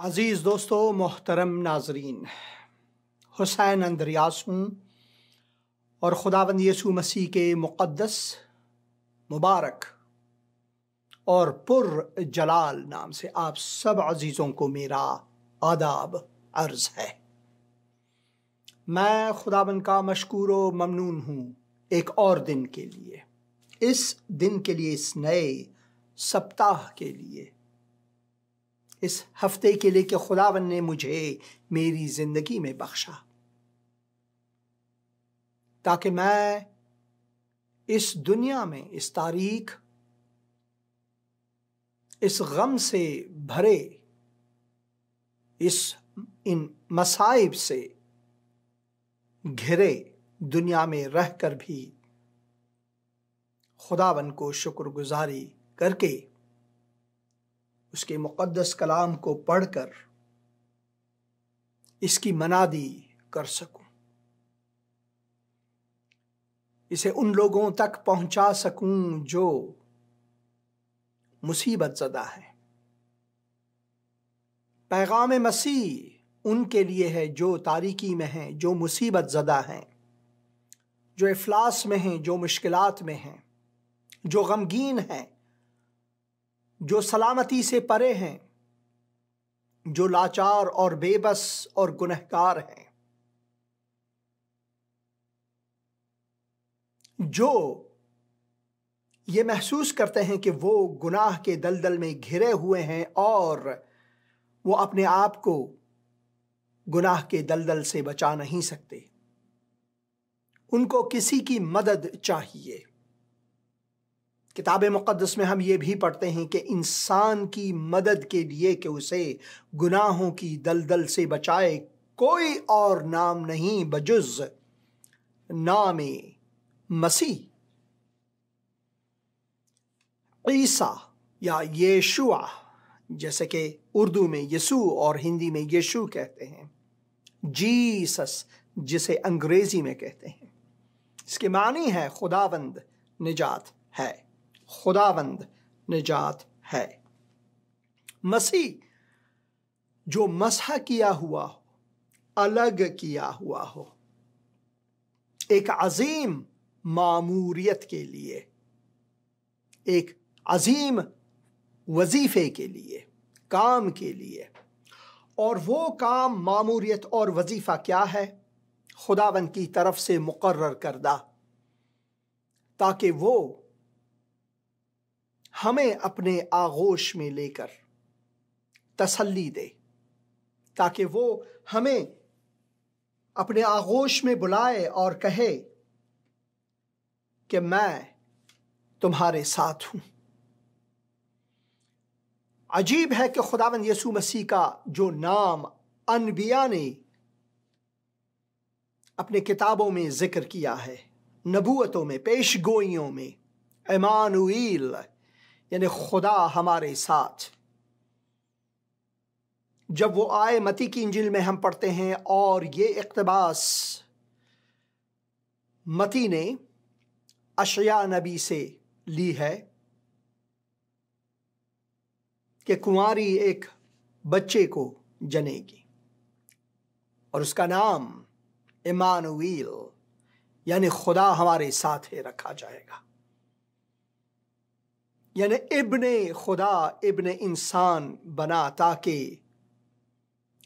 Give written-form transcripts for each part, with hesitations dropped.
عزیز دوستو، محترم ناظرین، حسین اندریاس ہوں اور خداوند یسوع مسیح کے مقدس، مبارک اور پر جلال نام سے آپ سب عزیزوں کو میرا آداب عرض ہے۔ میں خداوند کا مشکور و ممنون ہوں ایک اور دن کے لیے، اس دن کے لیے، اس نئے سپتاہ کے لیے، اس ہفتے کے لیے کہ خداوند نے مجھے میری زندگی میں بخشا، تاکہ میں اس دنیا میں، اس تاریک، اس غم سے بھرے، ان مصائب سے گھرے دنیا میں رہ کر بھی خداوند کو شکر گزاری کر کے اس کے مقدس کلام کو پڑھ کر اس کی منادی کر سکوں، اسے ان لوگوں تک پہنچا سکوں جو مصیبت زدہ ہیں۔ پیغام مسیح ان کے لیے ہے جو تاریکی میں ہیں، جو مصیبت زدہ ہیں، جو افلاس میں ہیں، جو مشکلات میں ہیں، جو غمگین ہیں، جو سلامتی سے پرے ہیں، جو لاچار اور بے بس اور گنہگار ہیں، جو یہ محسوس کرتے ہیں کہ وہ گناہ کے دلدل میں گھرے ہوئے ہیں اور وہ اپنے آپ کو گناہ کے دلدل سے بچا نہیں سکتے، ان کو کسی کی مدد چاہیے۔ کتاب مقدس میں ہم یہ بھی پڑھتے ہیں کہ انسان کی مدد کے لیے کہ اسے گناہوں کی دلدل سے بچائے کوئی اور نام نہیں بجز نام مسیح، عیسیٰ یا یشوع، جیسے کہ اردو میں یسوع اور ہندی میں یشوع کہتے ہیں، جیسس جسے انگریزی میں کہتے ہیں۔ اس کے معنی ہے خداوند نجات ہے، خداوند نجات ہے۔ مسیح جو مسح کیا ہوا ہو، الگ کیا ہوا ہو، ایک عظیم ماموریت کے لیے، ایک عظیم وظیفے کے لیے، کام کے لیے، اور وہ کام، ماموریت اور وظیفہ کیا ہے؟ خداوند کی طرف سے مقرر کردہ، تاکہ وہ ہمیں اپنے آغوش میں لے کر تسلی دے، تاکہ وہ ہمیں اپنے آغوش میں بلائے اور کہے کہ میں تمہارے ساتھ ہوں۔ عجیب ہے کہ خداوند یسوع مسیح کا جو نام انبیاء نے اپنے کتابوں میں ذکر کیا ہے، نبوتوں میں، پیش گوئیوں میں، ایمانوئیل یعنی خدا ہمارے ساتھ، جب وہ آئے متی کی انجیل میں ہم پڑھتے ہیں، اور یہ اقتباس متی نے اشعیاء نبی سے لی ہے کہ کنواری ایک بچے کو جنے گی اور اس کا نام ایمانوئیل یعنی خدا ہمارے ساتھ ہے رکھا جائے گا، یعنی ابن خدا، ابن انسان بنا، تاکہ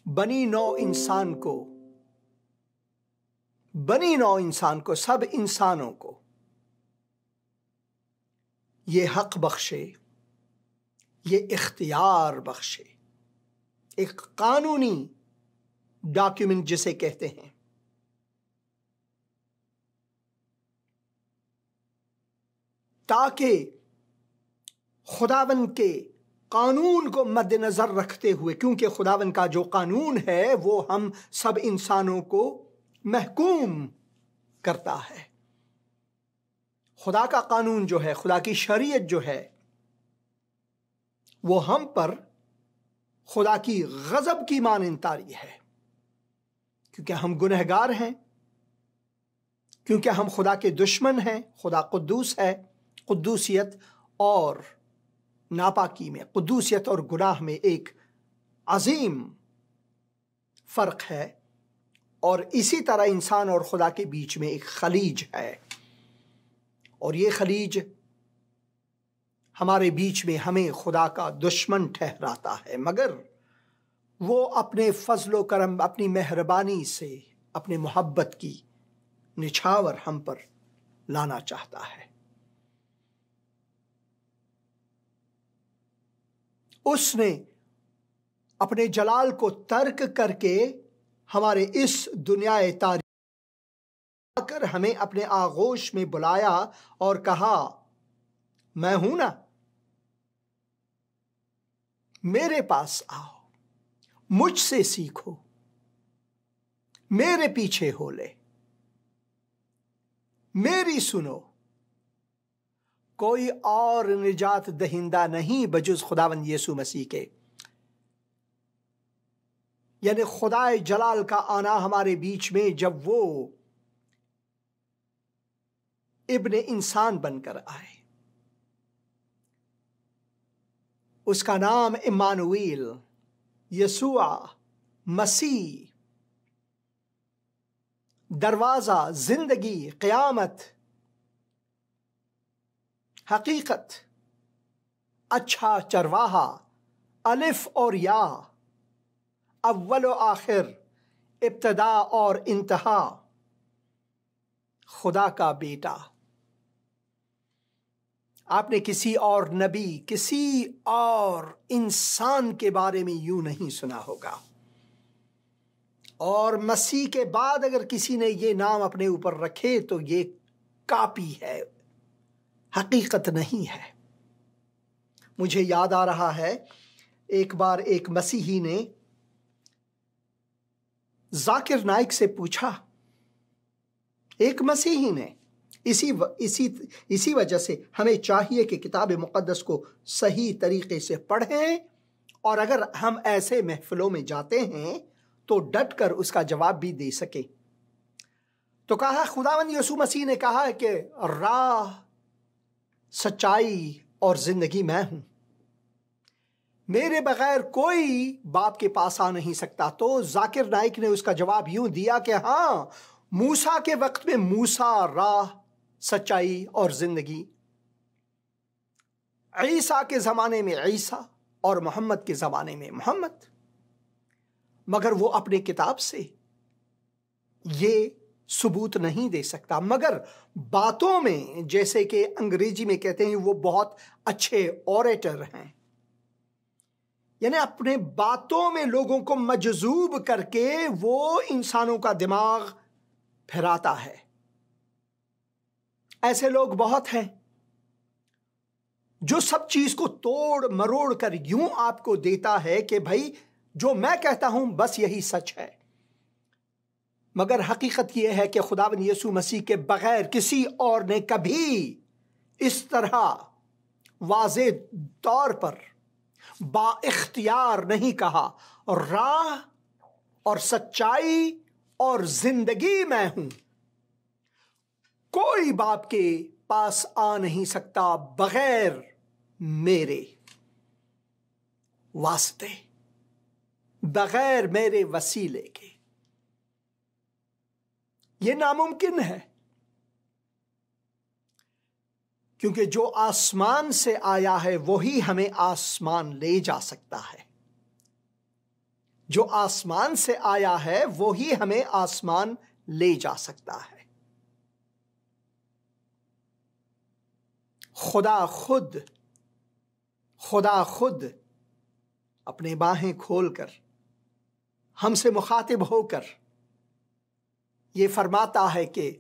بنی نوع انسان کو، سب انسانوں کو یہ حق بخشے، یہ اختیار بخشے، ایک قانونی ڈاکیومنٹ جسے کہتے ہیں، تاکہ خداوند کے قانون کو مد نظر رکھتے ہوئے، کیونکہ خداوند کا جو قانون ہے وہ ہم سب انسانوں کو محکوم کرتا ہے۔ خدا کا قانون جو ہے، خدا کی شریعت جو ہے، وہ ہم پر خدا کی غضب کی مانند طاری ہے، کیونکہ ہم گنہگار ہیں، کیونکہ ہم خدا کے دشمن ہیں۔ خدا قدوس ہے، قدوسیت اور ناپاکی میں، قدوسیت اور گناہ میں ایک عظیم فرق ہے، اور اسی طرح انسان اور خدا کے بیچ میں ایک خلیج ہے، اور یہ خلیج ہمارے بیچ میں ہمیں خدا کا دشمن ٹھہراتا ہے، مگر وہ اپنے فضل و کرم، اپنی مہربانی سے اپنے محبت کی نچھاور ہم پر لانا چاہتا ہے۔ اس نے اپنے جلال کو ترک کر کے ہمارے اس دنیا تاریخ کر ہمیں اپنے آغوش میں بلایا اور کہا، میں ہوں نا، میرے پاس آؤ، مجھ سے سیکھو، میرے پیچھے ہو لے، میری سنو۔ کوئی اور نجات دہندہ نہیں بجز خداوند یسوع مسیح کے، یعنی خدائے جلال کا آنا ہمارے بیچ میں جب وہ ابن انسان بن کر آئے۔ اس کا نام امانویل، یسوع مسیح، دروازہ، زندگی، قیامت، حقیقت، اچھا چرواہا، الف اور یا، اول و آخر، ابتدا اور انتہا، خدا کا بیٹا۔ آپ نے کسی اور نبی، کسی اور انسان کے بارے میں یوں نہیں سنا ہوگا، اور مسیح کے بعد اگر کسی نے یہ نام اپنے اوپر رکھے تو یہ کاپی ہے، حقیقت نہیں ہے۔ مجھے یاد آ رہا ہے ایک بار ایک مسیحی نے ذاکر نائک سے پوچھا، ایک مسیحی نے، اسی وجہ سے ہمیں چاہیے کہ کتاب مقدس کو صحیح طریقے سے پڑھیں، اور اگر ہم ایسے محفلوں میں جاتے ہیں تو ڈٹ کر اس کا جواب بھی دے سکیں۔ تو کہا، خداوند یسوع مسیح نے کہا ہے کہ راہ، سچائی اور زندگی میں ہوں، میرے بغیر کوئی باپ کے پاس آ نہیں سکتا۔ تو ذاکر نائک نے اس کا جواب یوں دیا کہ ہاں، موسیٰ کے وقت میں موسیٰ راہ، سچائی اور زندگی، عیسیٰ کے زمانے میں عیسیٰ، اور محمد کے زمانے میں محمد، مگر وہ اپنے کتاب سے یہ ثبوت نہیں دے سکتا، مگر باتوں میں، جیسے کہ انگریزی میں کہتے ہیں، وہ بہت اچھے اوریٹر ہیں، یعنی اپنے باتوں میں لوگوں کو مجذوب کر کے وہ انسانوں کا دماغ پھراتا ہے۔ ایسے لوگ بہت ہیں جو سب چیز کو توڑ مروڑ کر یوں آپ کو دیتا ہے کہ بھائی جو میں کہتا ہوں بس یہی سچ ہے، مگر حقیقت یہ ہے کہ خداوند یسوع مسیح کے بغیر کسی اور نے کبھی اس طرح واضح طور پر با اختیار نہیں کہا، راہ اور سچائی اور زندگی میں ہوں، کوئی باپ کے پاس آ نہیں سکتا بغیر میرے واسطے، بغیر میرے وسیلے کے۔ یہ ناممکن ہے، کیونکہ جو آسمان سے آیا ہے وہی ہمیں آسمان لے جا سکتا ہے، جو آسمان سے آیا ہے وہی ہمیں آسمان لے جا سکتا ہے۔ خدا خود اپنے باہیں کھول کر ہم سے مخاطب ہو کر یہ فرماتا ہے کہ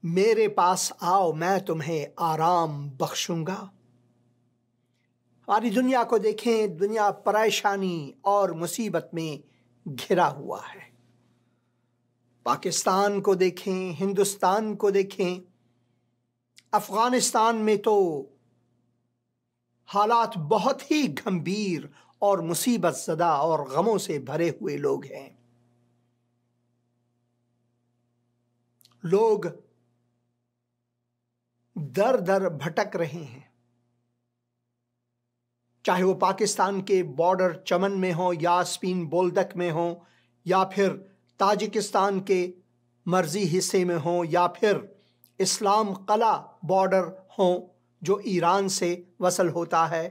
میرے پاس آؤ، میں تمہیں آرام بخشوں گا۔ ہماری دنیا کو دیکھیں، دنیا پریشانی اور مصیبت میں گھرا ہوا ہے۔ پاکستان کو دیکھیں، ہندوستان کو دیکھیں، افغانستان میں تو حالات بہت ہی گھمبیر اور مصیبت زدہ اور غموں سے بھرے ہوئے لوگ ہیں۔ لوگ در در بھٹک رہے ہیں، چاہے وہ پاکستان کے بارڈر چمن میں ہوں، یاسمین بولدک میں ہوں، یا پھر تاجکستان کے مرزی حصے میں ہوں، یا پھر اسلام قلعہ بارڈر ہوں جو ایران سے وصل ہوتا ہے،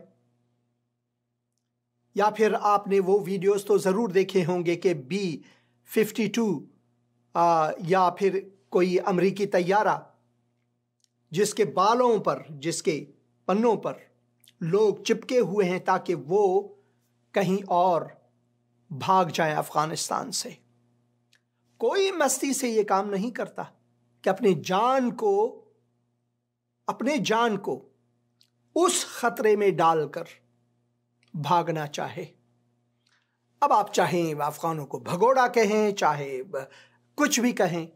یا پھر آپ نے وہ ویڈیوز تو ضرور دیکھے ہوں گے کہ B-52 یا پھر کوئی امریکی طیارہ جس کے بالوں پر، جس کے پنوں پر لوگ چپکے ہوئے ہیں تاکہ وہ کہیں اور بھاگ جائیں افغانستان سے۔ کوئی مستی سے یہ کام نہیں کرتا کہ اپنے جان کو اس خطرے میں ڈال کر بھاگنا چاہے۔ اب آپ چاہیں افغانوں کو بھگوڑا کہیں، چاہے کچھ بھی کہیں،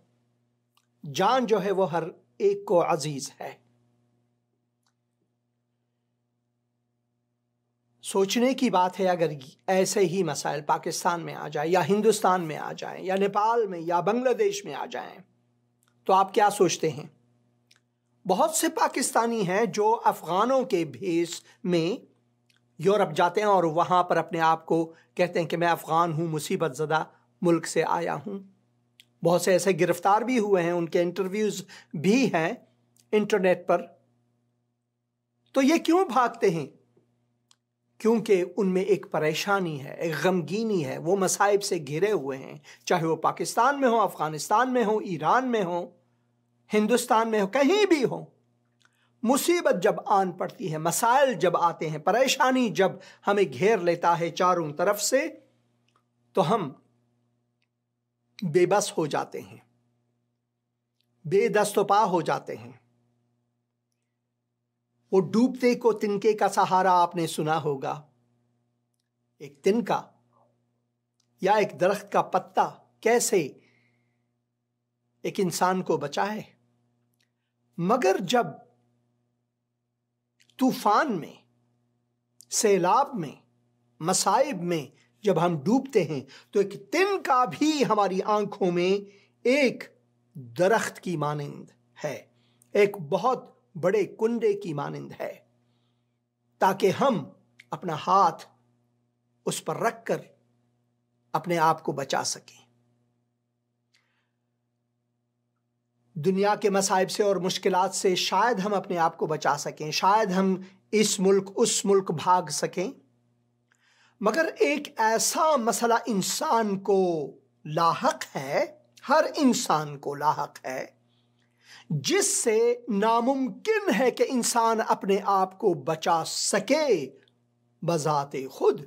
جان جو ہے وہ ہر ایک کو عزیز ہے۔ سوچنے کی بات ہے، اگر ایسے ہی مسائل پاکستان میں آ جائیں یا ہندوستان میں آ جائیں یا نیپال میں یا بنگلہ دیش میں آ جائیں تو آپ کیا سوچتے ہیں؟ بہت سے پاکستانی ہیں جو افغانوں کے بھیس میں یورپ جاتے ہیں اور وہاں پر اپنے آپ کو کہتے ہیں کہ میں افغان ہوں، مصیبت زدہ ملک سے آیا ہوں۔ بہت سے ایسے گرفتار بھی ہوئے ہیں، ان کے انٹرویوز بھی ہیں انٹرنیٹ پر۔ تو یہ کیوں بھاگتے ہیں؟ کیونکہ ان میں ایک پریشانی ہے، ایک غمگینی ہے، وہ مصائب سے گھرے ہوئے ہیں، چاہے وہ پاکستان میں ہو، افغانستان میں ہو، ایران میں ہو، ہندوستان میں ہو، کہیں بھی ہو۔ مصیبت جب آن پڑتی ہے، مسائل جب آتے ہیں، پریشانی جب ہمیں گھیر لیتا ہے چاروں طرف سے، تو ہم بے بس ہو جاتے ہیں، بے دست و پا ہو جاتے ہیں۔ وہ ڈوبتے کو تنکے کا سہارا آپ نے سنا ہوگا۔ ایک تنکا یا ایک درخت کا پتا کیسے ایک انسان کو بچائے، مگر جب طوفان میں، سیلاب میں، مصائب میں جب ہم ڈوبتے ہیں تو ایک تنکا بھی ہماری آنکھوں میں ایک درخت کی مانند ہے، ایک بہت بڑے کنڈے کی مانند ہے، تاکہ ہم اپنا ہاتھ اس پر رکھ کر اپنے آپ کو بچا سکیں۔ دنیا کے مصائب سے اور مشکلات سے شاید ہم اپنے آپ کو بچا سکیں، شاید ہم اس ملک اس ملک بھاگ سکیں، مگر ایک ایسا مسئلہ انسان کو لاحق ہے، ہر انسان کو لاحق ہے، جس سے ناممکن ہے کہ انسان اپنے آپ کو بچا سکے بذات خود۔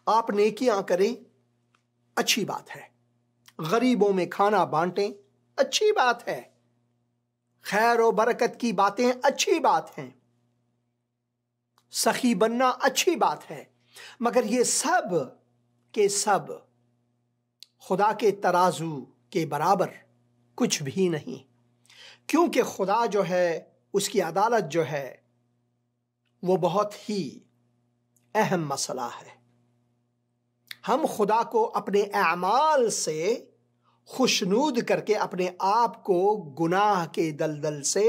آپ نیکیاں کریں، اچھی بات ہے، غریبوں میں کھانا بانٹیں، اچھی بات ہے، خیر و برکت کی باتیں اچھی بات ہیں، سخی بننا اچھی بات ہے، مگر یہ سب کے سب خدا کے ترازو کے برابر کچھ بھی نہیں، کیونکہ خدا جو ہے، اس کی عدالت جو ہے، وہ بہت ہی اہم مسئلہ ہے۔ ہم خدا کو اپنے اعمال سے خوشنود کر کے اپنے آپ کو گناہ کے دلدل سے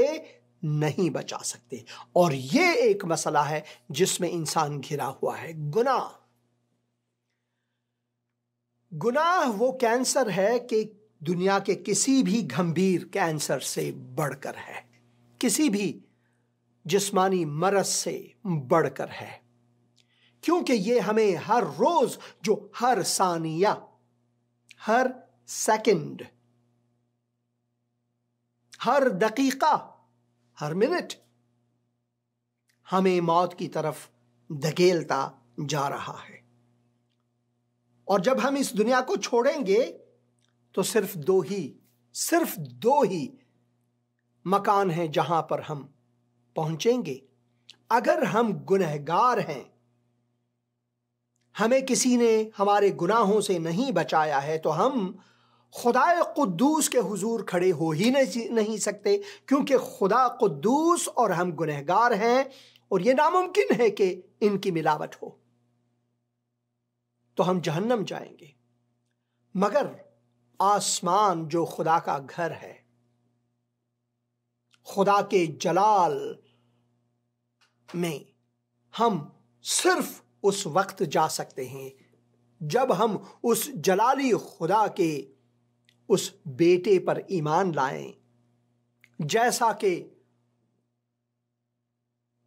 نہیں بچا سکتے، اور یہ ایک مسئلہ ہے جس میں انسان گھرا ہوا ہے۔ گناہ وہ کینسر ہے کہ دنیا کے کسی بھی گھمبیر کینسر سے بڑھ کر ہے، کسی بھی جسمانی مرض سے بڑھ کر ہے، کیونکہ یہ ہمیں ہر روز، جو ہر ثانیہ، ہر سیکنڈ، ہر دقیقہ، ہر منٹ ہمیں موت کی طرف دھکیلتا جا رہا ہے۔ اور جب ہم اس دنیا کو چھوڑیں گے تو صرف دو ہی مکان ہیں جہاں پر ہم پہنچیں گے۔ اگر ہم گنہگار ہیں، ہمیں کسی نے ہمارے گناہوں سے نہیں بچایا ہے، تو ہم خدائے قدوس کے حضور کھڑے ہو ہی نہیں سکتے، کیونکہ خدا قدوس اور ہم گنہگار ہیں، اور یہ ناممکن ہے کہ ان کی ملاوٹ ہو، تو ہم جہنم جائیں گے۔ مگر آسمان جو خدا کا گھر ہے، خدا کے جلال میں ہم صرف اس وقت جا سکتے ہیں جب ہم اس جلالی خدا کے اس بیٹے پر ایمان لائیں، جیسا کہ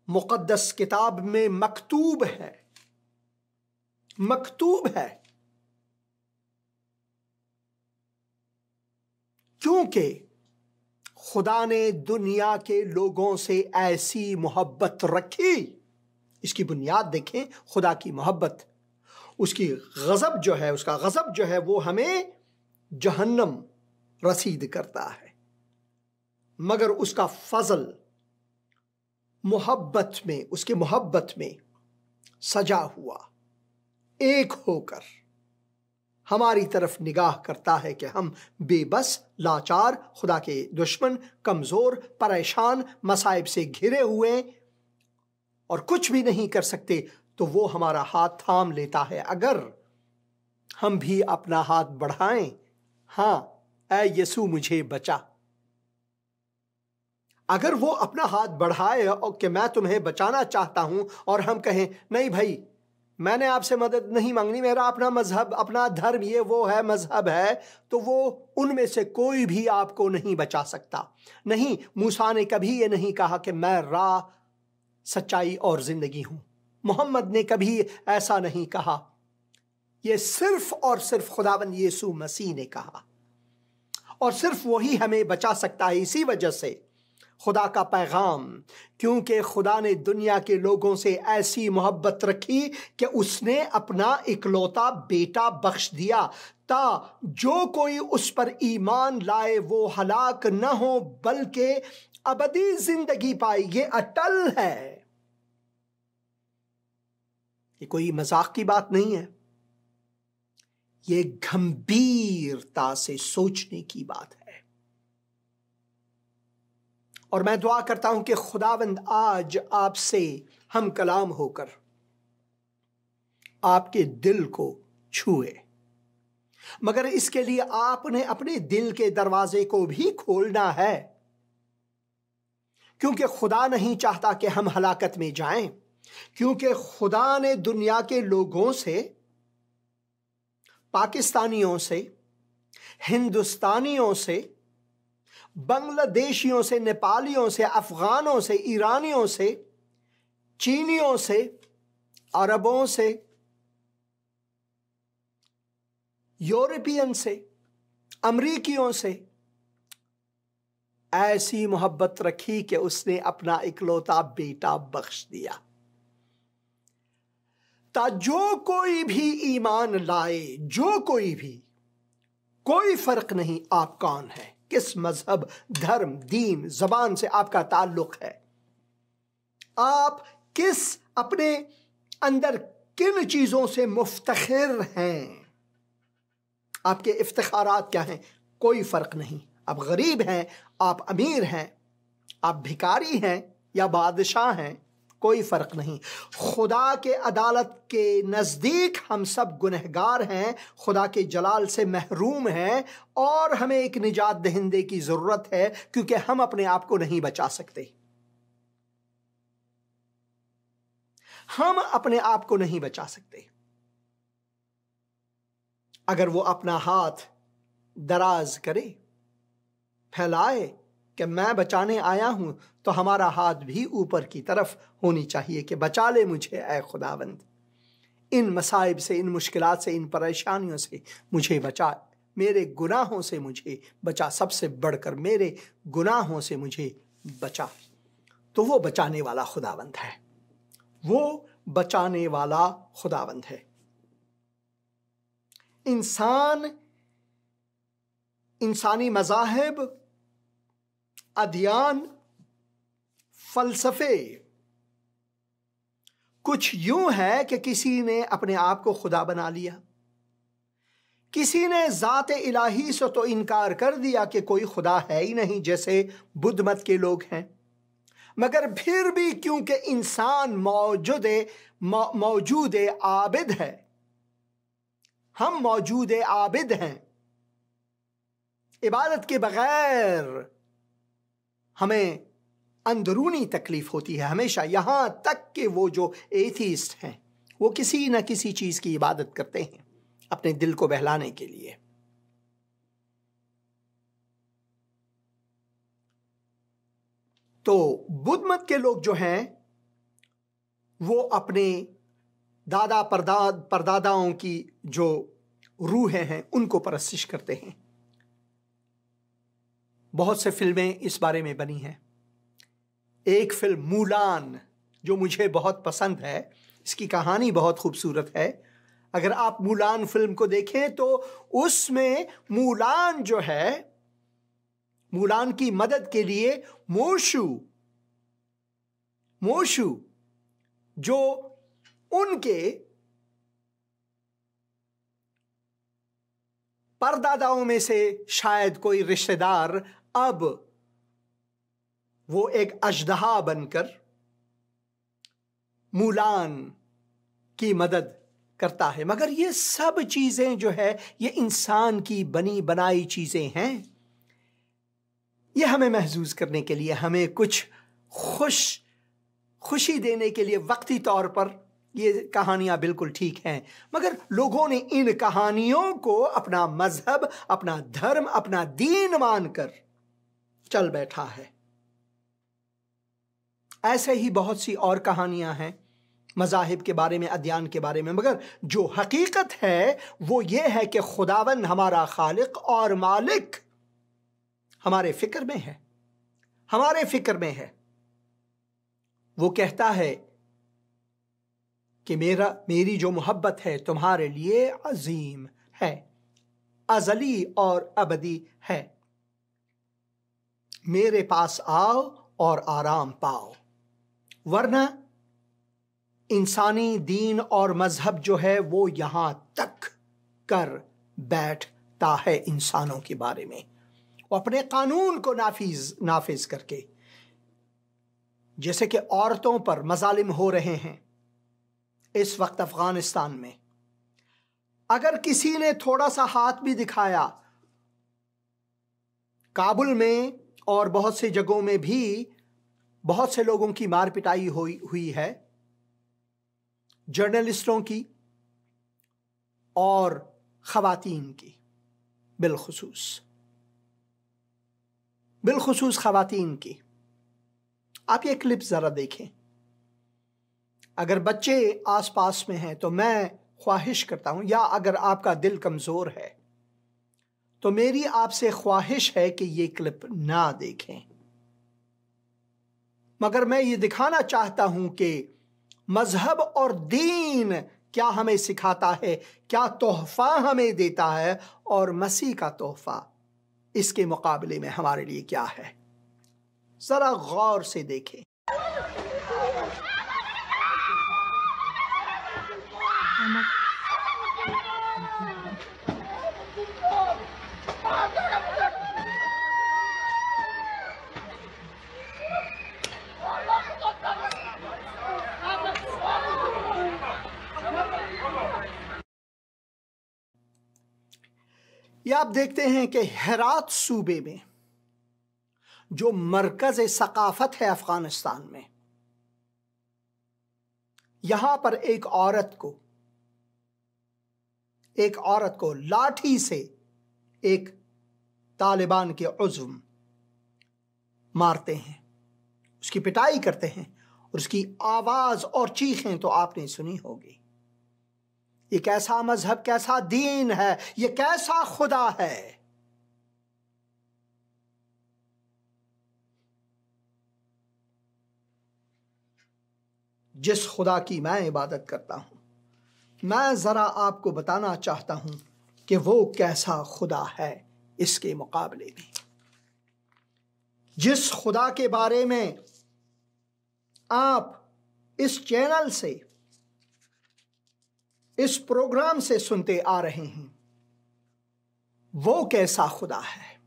مقدس کتاب میں مکتوب ہے، کیونکہ خدا نے دنیا کے لوگوں سے ایسی محبت رکھی۔ اس کی بنیاد دیکھیں، خدا کی محبت، اس کی غضب جو ہے، اس کا غضب جو ہے وہ ہمیں جہنم رسید کرتا ہے، مگر اس کا فضل محبت میں، اس کی محبت میں سجا ہوا ایک ہو کر ہماری طرف نگاہ کرتا ہے کہ ہم بے بس، لاچار، خدا کے دشمن، کمزور، پریشان، مصائب سے گھرے ہوئے اور کچھ بھی نہیں کر سکتے، تو وہ ہمارا ہاتھ تھام لیتا ہے۔ اگر ہم بھی اپنا ہاتھ بڑھائیں، ہاں اے یسوع مجھے بچا، اگر وہ اپنا ہاتھ بڑھائے اور کہ میں تمہیں بچانا چاہتا ہوں، اور ہم کہیں نہیں بھائی میں نے آپ سے مدد نہیں مانگنی، میرا اپنا مذہب، اپنا دھرم، یہ وہ ہے، مذہب ہے، تو وہ ان میں سے کوئی بھی آپ کو نہیں بچا سکتا۔ نہیں، موسیٰ نے کبھی یہ نہیں کہا کہ میں راہ، سچائی اور زندگی ہوں۔ محمد نے کبھی ایسا نہیں کہا۔ یہ صرف اور صرف خداوند یسوع مسیح نے کہا، اور صرف وہی ہمیں بچا سکتا ہے۔ اسی وجہ سے خدا کا پیغام، کیونکہ خدا نے دنیا کے لوگوں سے ایسی محبت رکھی کہ اس نے اپنا اکلوتا بیٹا بخش دیا، تا جو کوئی اس پر ایمان لائے وہ ہلاک نہ ہو بلکہ ابدی زندگی پائے۔ یہ اٹل ہے، یہ کوئی مذاق کی بات نہیں ہے، یہ گھمبیرتا سے سوچنے کی بات ہے۔ اور میں دعا کرتا ہوں کہ خداوند آج آپ سے ہم کلام ہو کر آپ کے دل کو چھوئے، مگر اس کے لیے آپ نے اپنے دل کے دروازے کو بھی کھولنا ہے، کیونکہ خدا نہیں چاہتا کہ ہم ہلاکت میں جائیں، کیونکہ خدا نے دنیا کے لوگوں سے، پاکستانیوں سے، ہندوستانیوں سے، بنگلہ دیشیوں سے، نیپالیوں سے، افغانوں سے، ایرانیوں سے، چینیوں سے، عربوں سے، یورپین سے، امریکیوں سے ایسی محبت رکھی کہ اس نے اپنا اکلوتا بیٹا بخش دیا، تا جو کوئی بھی ایمان لائے، جو کوئی بھی، کوئی فرق نہیں آپ کون ہے، کس مذہب، دھرم، دین، زبان سے آپ کا تعلق ہے، آپ کس اپنے اندر کن چیزوں سے مفتخر ہیں، آپ کے افتخارات کیا ہیں، کوئی فرق نہیں۔ آپ غریب ہیں، آپ امیر ہیں، آپ بھکاری ہیں یا بادشاہ ہیں، کوئی فرق نہیں۔ خدا کے عدالت کے نزدیک ہم سب گنہگار ہیں، خدا کے جلال سے محروم ہیں، اور ہمیں ایک نجات دہندے کی ضرورت ہے، کیونکہ ہم اپنے آپ کو نہیں بچا سکتے، ہم اپنے آپ کو نہیں بچا سکتے۔ اگر وہ اپنا ہاتھ دراز کرے، پھیلائے کہ میں بچانے آیا ہوں، تو ہمارا ہاتھ بھی اوپر کی طرف ہونی چاہیے کہ بچا لے مجھے اے خداوند، ان مصائب سے، ان مشکلات سے، ان پریشانیوں سے مجھے بچا، میرے گناہوں سے مجھے بچا، سب سے بڑھ کر میرے گناہوں سے مجھے بچا۔ تو وہ بچانے والا خداوند ہے، وہ بچانے والا خداوند ہے۔ انسانی مذاہب، ادیان، فلسفے کچھ یوں ہے کہ کسی نے اپنے آپ کو خدا بنا لیا، کسی نے ذات الہی سے تو انکار کر دیا کہ کوئی خدا ہے ہی نہیں، جیسے بدھ مت کے لوگ ہیں، مگر پھر بھی کیونکہ انسان موجود عابد ہے، ہم موجود عابد ہیں، عبادت کے بغیر ہمیں अंदरूनी तकलीफ होती है हमेशा, यहां तक कि वो जो एथीस्ट हैं वो किसी न किसी चीज की इबादत करते हैं अपने दिल को बहलाने के लिए। तो बुद्ध मत के लोग जो हैं वो अपने दादा परदादाओं की जो रूहें हैं उनको परस्तिश करते हैं। बहुत से फिल्में इस बारे में बनी हैं। एक फिल्म मूलान जो मुझे बहुत पसंद है, इसकी कहानी बहुत खूबसूरत है। अगर आप मूलान फिल्म को देखें तो उसमें मूलान जो है, मूलान की मदद के लिए मोशु जो उनके परदादाओं में से शायद कोई रिश्तेदार, अब वो एक अजदहा बनकर मूलान की मदद करता है। मगर ये सब चीजें जो है ये इंसान की बनी बनाई चीजें हैं। ये हमें महसूस करने के लिए, हमें कुछ खुशी देने के लिए वक्ती तौर पर ये कहानियां बिल्कुल ठीक हैं, मगर लोगों ने इन कहानियों को अपना मजहब, अपना धर्म, अपना दीन मानकर चल बैठा है। ऐसे ही बहुत सी और कहानियां हैं मज़ाहिब के बारे में, अदयान के बारे में, मगर जो हकीकत है वो ये है कि खुदावंद हमारा खालिक और मालिक हमारे फिक्र में है, हमारे फिक्र में है। वो कहता है कि मेरी जो मोहब्बत है तुम्हारे लिए अजीम है, अजली और अबदी है। मेरे पास आओ और आराम पाओ, वरना इंसानी दीन और मजहब जो है वो यहां तक कर बैठता है इंसानों के बारे में, वो अपने कानून को नाफिज करके। जैसे कि औरतों पर मजालिम हो रहे हैं इस वक्त अफगानिस्तान में, अगर किसी ने थोड़ा सा हाथ भी दिखाया, काबुल में और बहुत से जगहों में भी बहुत से लोगों की मार पिटाई हुई है, जर्नलिस्टों की और खवातीन की, बिलखुसूस खवातीन की। आप ये क्लिप जरा देखें। अगर बच्चे आसपास में हैं तो मैं ख्वाहिश करता हूं, या अगर आपका दिल कमजोर है तो मेरी आपसे ख्वाहिश है कि ये क्लिप ना देखें। मगर मैं ये दिखाना चाहता हूं कि मजहब और दीन क्या हमें सिखाता है, क्या तोहफा हमें देता है, और मसीह का तोहफा इसके मुकाबले में हमारे लिए क्या है। जरा गौर से देखें। ये आप देखते हैं कि हेरात सूबे में जो मरकज सकाफत है अफगानिस्तान में, यहां पर एक औरत को लाठी से एक तालिबान के उज़्व मारते हैं, उसकी पिटाई करते हैं, और उसकी आवाज और चीखें तो आपने सुनी होगी। ये कैसा मजहब, कैसा दीन है, ये कैसा खुदा है। जिस खुदा की मैं इबादत करता हूं, मैं जरा आपको बताना चाहता हूं कि वो कैसा खुदा है इसके मुकाबले में। जिस खुदा के बारे में आप इस चैनल से, इस प्रोग्राम से सुनते आ रहे हैं, वो कैसा खुदा है।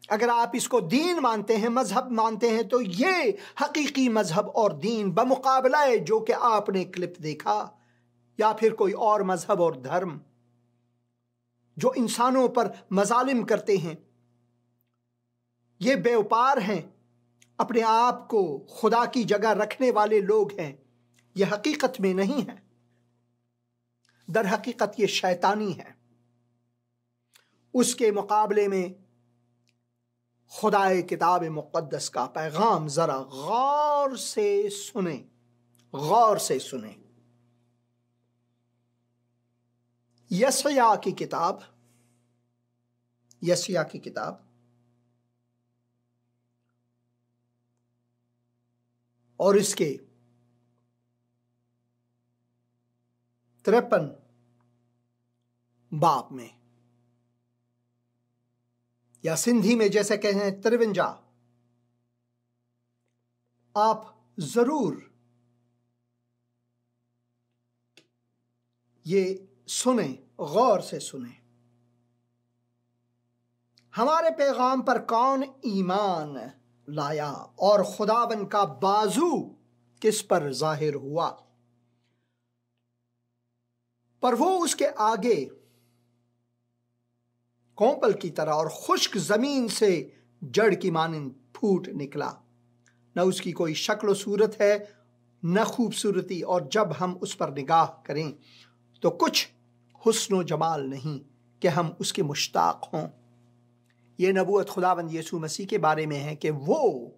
अगर आप इसको दीन मानते हैं, मजहब मानते हैं, तो ये हकीकी मजहब और दीन बमुकाबला है जो कि आपने क्लिप देखा, या फिर कोई और मजहब और धर्म जो इंसानों पर मजालिम करते हैं, یہ بیوپار ہیں، اپنے آپ کو خدا کی جگہ رکھنے والے لوگ ہیں، یہ حقیقت میں نہیں ہے، در حقیقت یہ شیطانی ہے۔ اس کے مقابلے میں خدائے کتاب مقدس کا پیغام ذرا غور سے سنیں، غور سے سنیں۔ یسعیاہ کی کتاب، یسعیاہ کی کتاب اور اس کے 53 باب میں، یا سندھی میں جیسے کہیں 53، آپ ضرور یہ سنیں، غور سے سنیں۔ ہمارے پیغام پر کون ایمان لایا اور خداوند کا بازو کس پر ظاہر ہوا؟ پر وہ اس کے آگے کونپل کی طرح اور خشک زمین سے جڑ کی مانند پھوٹ نکلا، نہ اس کی کوئی شکل و صورت ہے نہ خوبصورتی، اور جب ہم اس پر نگاہ کریں تو کچھ حسن و جمال نہیں کہ ہم اس کے مشتاق ہوں۔ یہ نبوت خداوند یسوع مسیح کے بارے میں ہے کہ وہ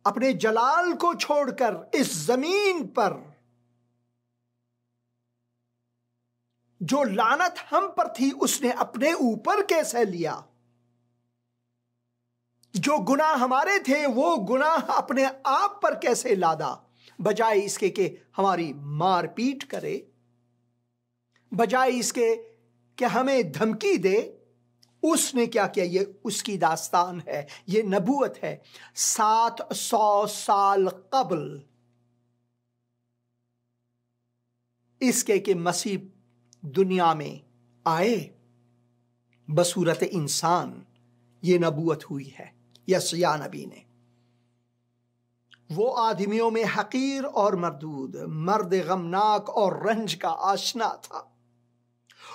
اپنے جلال کو چھوڑ کر اس زمین پر جو لعنت ہم پر تھی اس نے اپنے اوپر کیسے لیا؟ جو گناہ ہمارے تھے وہ گناہ اپنے آپ پر کیسے لادا؟ بجائے اس کے کہ ہماری مار پیٹ کرے، بجائے اس کے کہ ہمیں دھمکی دے، اس نے کیا کیا؟ یہ اس کی داستان ہے، یہ نبوت ہے۔ 700 سال قبل اس کے کہ مسیح دنیا میں آئے بصورت انسان، یہ نبوت ہوئی ہے یسعیاہ نبی نے۔ وہ آدمیوں میں حقیر اور مردود، مرد غمناک اور رنج کا آشنا تھا،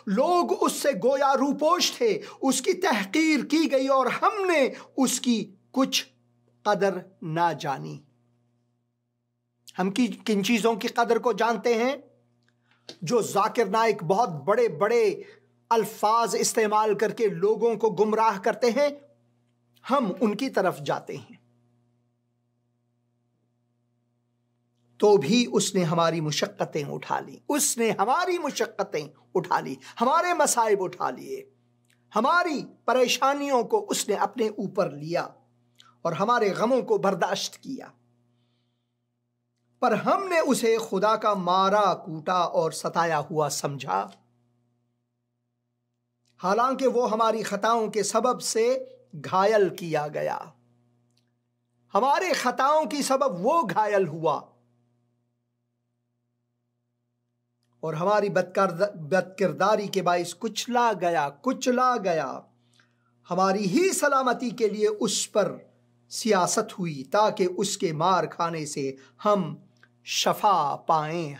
لوگ اس سے گویا روپوش تھے، اس کی تحقیر کی گئی اور ہم نے اس کی کچھ قدر نہ جانی۔ ہم کن چیزوں کی قدر کو جانتے ہیں؟ جو ذاکر نائک بہت بڑے بڑے الفاظ استعمال کر کے لوگوں کو گمراہ کرتے ہیں، ہم ان کی طرف جاتے ہیں۔ تو بھی اس نے ہماری مشقتیں اٹھا لی، اس نے ہماری مشقتیں اٹھا لی، ہمارے مصائب اٹھا لیے، ہماری پریشانیوں کو اس نے اپنے اوپر لیا اور ہمارے غموں کو برداشت کیا۔ پر ہم نے اسے خدا کا مارا کوٹا اور ستایا ہوا سمجھا، حالانکہ وہ ہماری خطاؤں کے سبب سے گھائل کیا گیا۔ ہمارے خطاؤں کی سبب وہ گھائل ہوا اور ہماری بدکرداری کے باعث کچلا گیا۔ ہماری ہی سلامتی کے لیے اس پر سیاست ہوئی تاکہ اس کے مار کھانے سے ہم شفا پائیں۔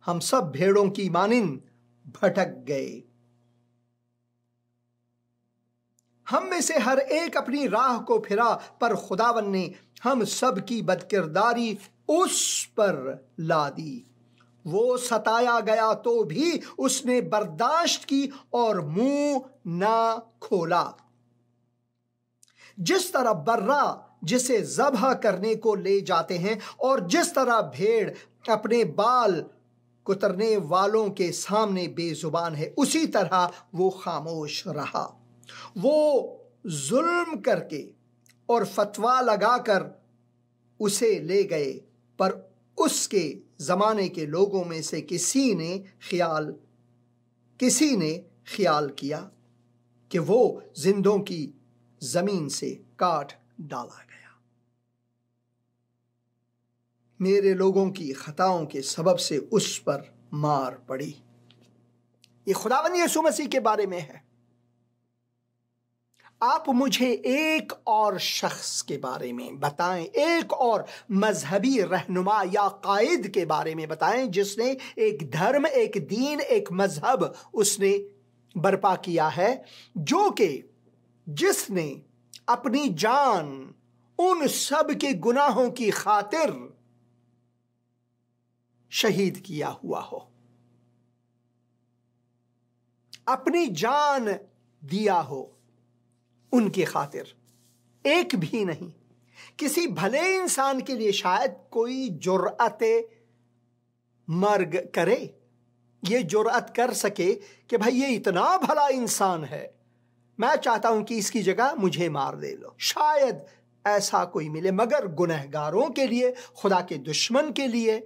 ہم سب بھیڑوں کی مانند بھٹک گئے، ہم میں سے ہر ایک اپنی راہ کو پھرا، پر خداوند نے ہم سب کی بدکرداری اس پر لادی۔ وہ ستایا گیا تو بھی اس نے برداشت کی اور منہ نہ کھولا۔ جس طرح برا جسے ذبح کرنے کو لے جاتے ہیں اور جس طرح بھیڑ اپنے بال کترنے والوں کے سامنے بے زبان ہے، اسی طرح وہ خاموش رہا۔ وہ ظلم کر کے اور فتویٰ لگا کر اسے لے گئے، پر اس کے زمانے کے لوگوں میں سے کسی نے خیال کیا کہ وہ زندوں کی زمین سے کاٹ ڈالا گیا۔ میرے لوگوں کی خطاؤں کے سبب سے اس پر مار پڑی۔ یہ خداوند یسوع مسیح کے بارے میں ہے۔ آپ مجھے ایک اور شخص کے بارے میں بتائیں، ایک اور مذہبی رہنما یا قائد کے بارے میں بتائیں جس نے ایک دھرم، ایک دین، ایک مذہب اس نے बर्पा किया है, जो कि जिसने अपनी जान उन सब के गुनाहों की खातिर शहीद किया हुआ हो, अपनी जान दिया हो उनकी खातिर। एक भी नहीं। किसी भले इंसान के लिए शायद कोई जुर्अत मर्ग करे, ये जुर्अत कर सके कि भाई ये इतना भला इंसान है, मैं चाहता हूं कि इसकी जगह मुझे मार दे लो, शायद ऐसा कोई मिले। मगर गुनहगारों के लिए, खुदा के दुश्मन के लिए,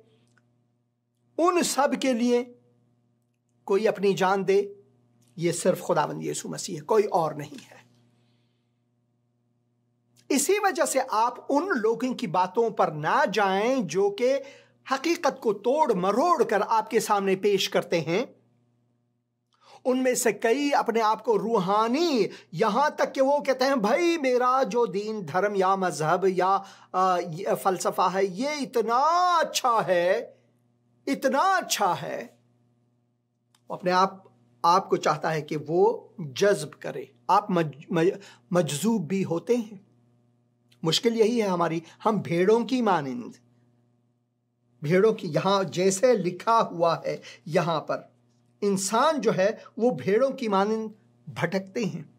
उन सब के लिए कोई अपनी जान दे, ये सिर्फ खुदावंद यीशु मसीह है, कोई और नहीं है। इसी वजह से आप उन लोगों की बातों पर ना जाएं जो कि हकीकत को तोड़ मरोड़ कर आपके सामने पेश करते हैं। उनमें से कई अपने आप को रूहानी, यहां तक कि वो कहते हैं भाई मेरा जो दीन धर्म या मजहब या फलसफा है ये इतना अच्छा है, इतना अच्छा है। अपने आपको चाहता है कि वो जज्ब करे। आप मजजूब भी होते हैं। मुश्किल यही है हमारी, हम भेड़ों की मानिंद, भेड़ों की, यहां जैसे लिखा हुआ है यहां पर, इंसान जो है वो भेड़ों की मानिंद भटकते हैं।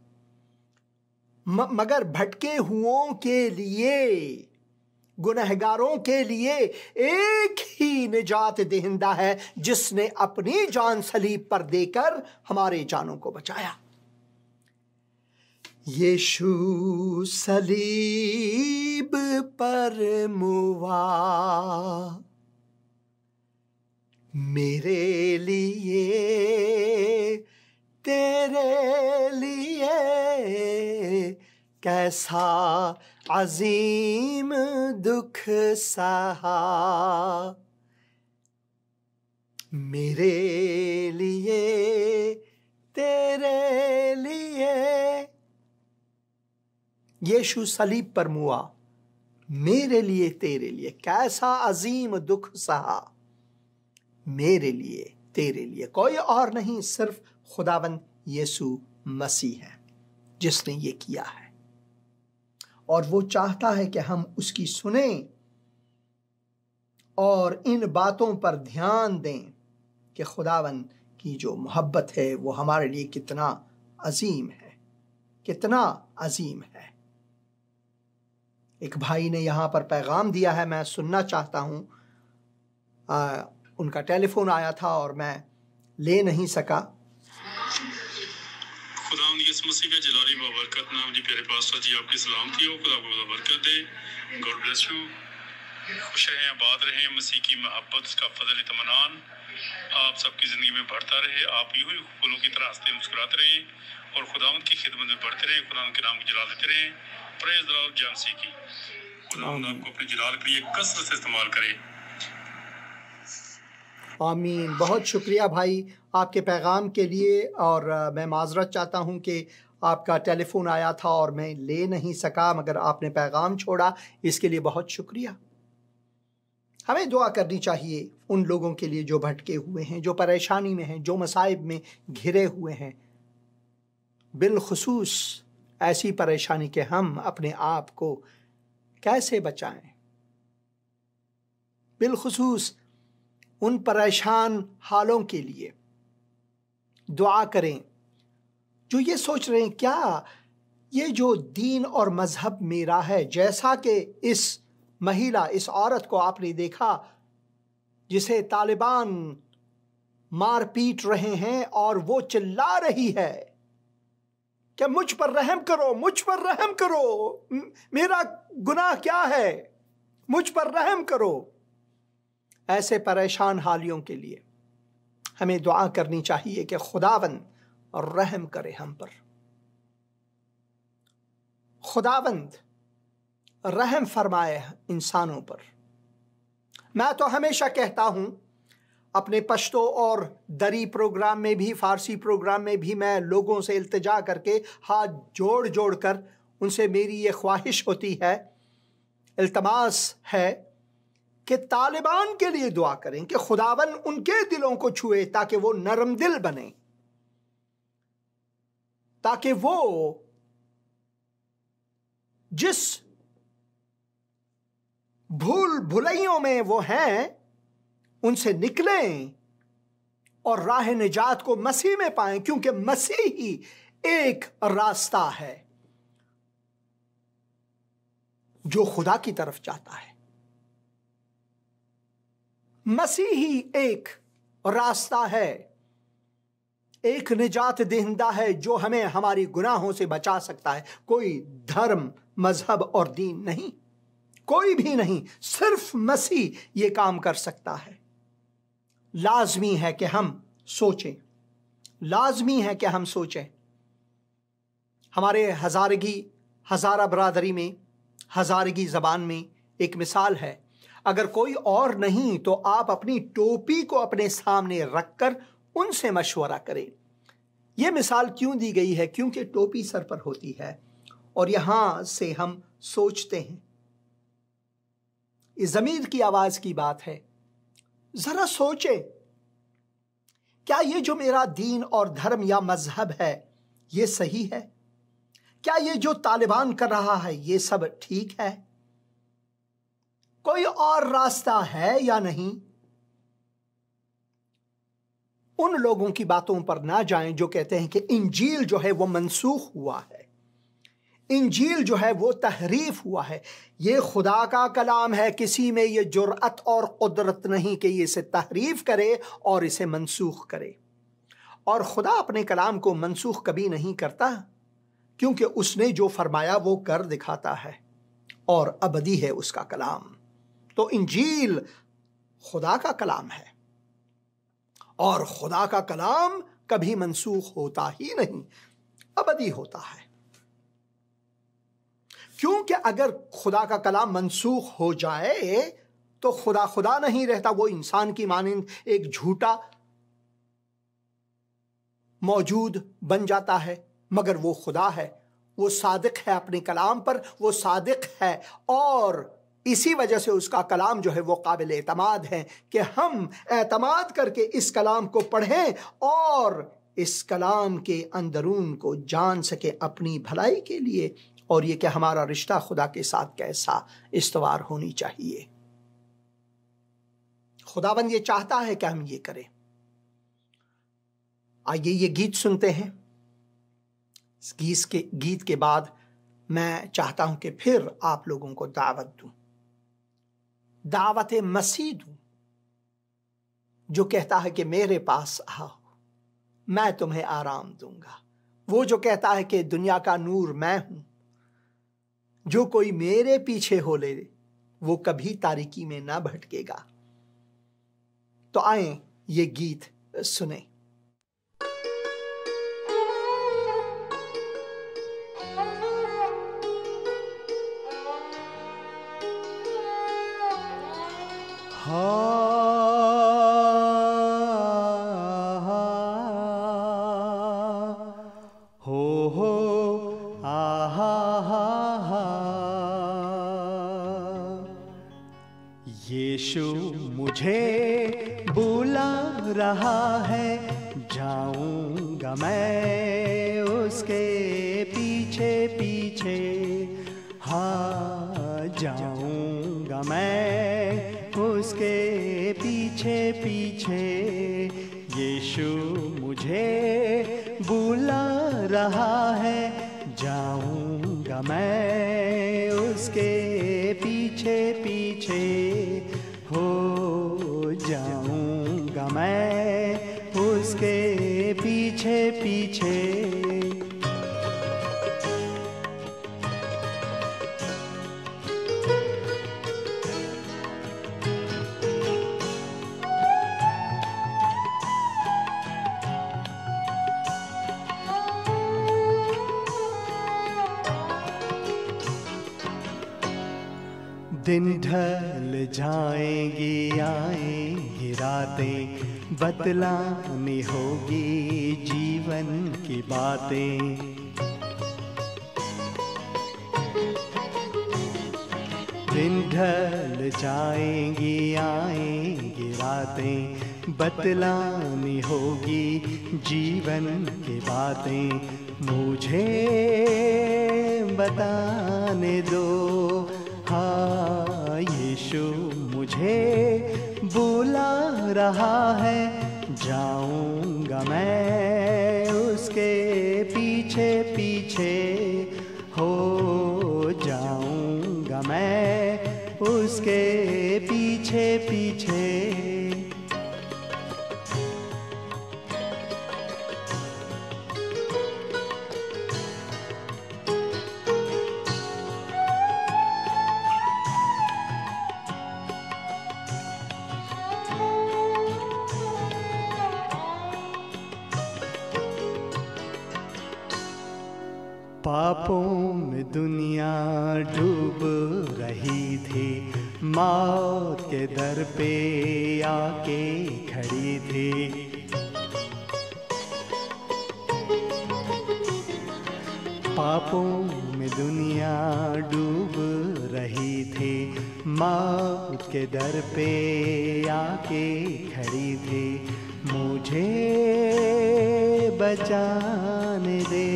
मगर भटके हुओं के लिए, गुनहगारों के लिए एक ही निजात देहिंदा है, जिसने अपनी जान सलीब पर देकर हमारे जानों को बचाया। यीशु सलीब पर मुआ मेरे लिए, तेरे लिए, कैसा अजीम दुख सहा। मेरे लिए, तेरे लिए, यीशु सलीब पर मुआ, मेरे लिए, तेरे लिए, कैसा अजीम दुख सहा। मेरे लिए, तेरे लिए, कोई और नहीं, सिर्फ खुदावंद यीशु मसीह है जिसने ये किया है। और वो चाहता है कि हम उसकी सुने और इन बातों पर ध्यान दें कि खुदावंद की जो मोहब्बत है वो हमारे लिए कितना अजीम है, कितना अजीम है। एक भाई ने यहाँ पर पैगाम दिया है, मैं सुनना चाहता हूँ। उनका टेलीफोन आया था और मैं ले नहीं सका। खुदावंद यीशु मसीह का जलाली बरकत नाम जी, प्यारे पास्टर जी आपकी सलामती हो, खुदा को बरकत दे। God bless you. खुश रहें, आबाद रहें, मसीह की मोहब्बत, उसका फजल इत्मीनान आप सबकी ज़िंदगी में बढ़ता रहे। आप यूं ही फूलों की तरह हंसते मुस्कुराते रहें और खुदावंद की खिदमत में बढ़ते रहें, खुदावंद के नाम की जलाल देते रहें। प्रेज़ द लॉर्ड जमसी की। खुदावंद आपको अपने जलाल के लिए कसरत से इस्तेमाल करे। आमीन। बहुत शुक्रिया भाई आपके पैगाम के लिए, और मैं माजरत चाहता हूँ कि आपका टेलीफोन आया था और मैं ले नहीं सका, मगर आपने पैगाम छोड़ा, इसके लिए बहुत शुक्रिया। हमें दुआ करनी चाहिए उन लोगों के लिए जो भटके हुए हैं, जो परेशानी में हैं, जो मसाइब में घिरे हुए हैं, बिलखुसूस ऐसी परेशानी कि हम अपने आप को कैसे बचाएं। बिलखुसूस उन परेशान हालों के लिए दुआ करें जो ये सोच रहे हैं क्या ये जो दीन और मजहब मेरा है, जैसा कि इस महिला, इस औरत को आपने देखा जिसे तालिबान मार पीट रहे हैं और वो चिल्ला रही है कि मुझ पर रहम करो, मुझ पर रहम करो, मेरा गुनाह क्या है, मुझ पर रहम करो। ऐसे परेशान हालियों के लिए हमें दुआ करनी चाहिए कि खुदावंद रहम करे हम पर, खुदावंद रहम फरमाए इंसानों पर। मैं तो हमेशा कहता हूं, अपने पश्तो और दरी प्रोग्राम में भी, फारसी प्रोग्राम में भी, मैं लोगों से इल्तिजा करके हाथ जोड़ जोड़ कर उनसे मेरी ये ख्वाहिश होती है, इल्तमास है कि तालिबान के लिए दुआ करें कि खुदावन उनके दिलों को छुए ताकि वो नरम दिल बने, ताकि वो जिस भूल भुलैयों में वो हैं उनसे निकलें और राह निजात को मसीह में पाएं, क्योंकि मसीह ही एक रास्ता है जो खुदा की तरफ जाता है। मसीह ही एक रास्ता है, एक निजात देहिंदा है जो हमें हमारी गुनाहों से बचा सकता है। कोई धर्म, मजहब और दीन नहीं, कोई भी नहीं, सिर्फ मसीह ये काम कर सकता है। लाजमी है कि हम सोचें, लाजमी है कि हम सोचें। हमारे हजारा बरादरी में, हजारगी जबान में एक मिसाल है, अगर कोई और नहीं तो आप अपनी टोपी को अपने सामने रखकर उनसे मशवरा करें। यह मिसाल क्यों दी गई है? क्योंकि टोपी सर पर होती है और यहां से हम सोचते हैं। इस ज़मीर की आवाज की बात है। जरा सोचे, क्या ये जो मेरा दीन और धर्म या मजहब है ये सही है? क्या ये जो तालिबान कर रहा है ये सब ठीक है? कोई और रास्ता है या नहीं? उन लोगों की बातों पर ना जाएं जो कहते हैं कि इंजील जो है वो मनसूख हुआ है, इंजील जो है वो तहरीफ हुआ है। ये खुदा का कलाम है, किसी में ये जुर्अत और कुदरत नहीं कि ये इसे तहरीफ करे और इसे मनसूख करे। और खुदा अपने कलाम को मनसूख कभी नहीं करता, क्योंकि उसने जो फरमाया वो कर दिखाता है और अबदी है उसका कलाम। तो इंजील खुदा का कलाम है और खुदा का कलाम कभी मनसूख होता ही नहीं, अबदी होता है। क्योंकि अगर खुदा का कलाम मनसूख हो जाए तो खुदा खुदा नहीं रहता, वो इंसान की मानिंद एक झूठा मौजूद बन जाता है। मगर वो खुदा है, वो सादिक है अपने कलाम पर, वो सादिक है और इसी वजह से उसका कलाम जो है वो काबिल एतमाद है कि हम एतमाद करके इस कलाम को पढ़ें और इस कलाम के अंदरून को जान सके अपनी भलाई के लिए, और ये कि हमारा रिश्ता खुदा के साथ कैसा इस्तवार होनी चाहिए। खुदावंद ये चाहता है कि हम ये करें। आइए ये गीत सुनते हैं। इस गीत के बाद मैं चाहता हूं कि फिर आप लोगों को दावत दूं, दावत मसीह दूं, जो कहता है कि मेरे पास आओ मैं तुम्हें आराम दूंगा। वो जो कहता है कि दुनिया का नूर मैं हूं, जो कोई मेरे पीछे हो ले वो कभी तारीकी में ना भटकेगा। तो आए ये गीत सुने। यीशु मुझे बुला रहा है, जाऊंगा मैं उसके पीछे पीछे। हाँ, जाऊंगा मैं उसके पीछे पीछे। यीशु मुझे बुला रहा है, जाऊंगा मैं उसके पीछे पीछे। हो जाऊंगा मैं उसके पीछे पीछे। दिन ढल जाएंगी, आएंगी रातें, बतलानी होगी जीवन की बातें। दिन ढल जाएंगी, आएंगी रातें, बतलानी होगी जीवन की बातें, मुझे बताने दो। हाँ यीशु मुझे बुला रहा है, जाऊंगा मैं उसके पीछे पीछे, हो जाऊंगा मैं उसके पीछे पीछे। पापों में दुनिया डूब रही थी, मौत के दर पे आके खड़ी थी। पापों में दुनिया डूब रही थी, मौत के दर पे आके खड़ी थी। मुझे बचाने दे,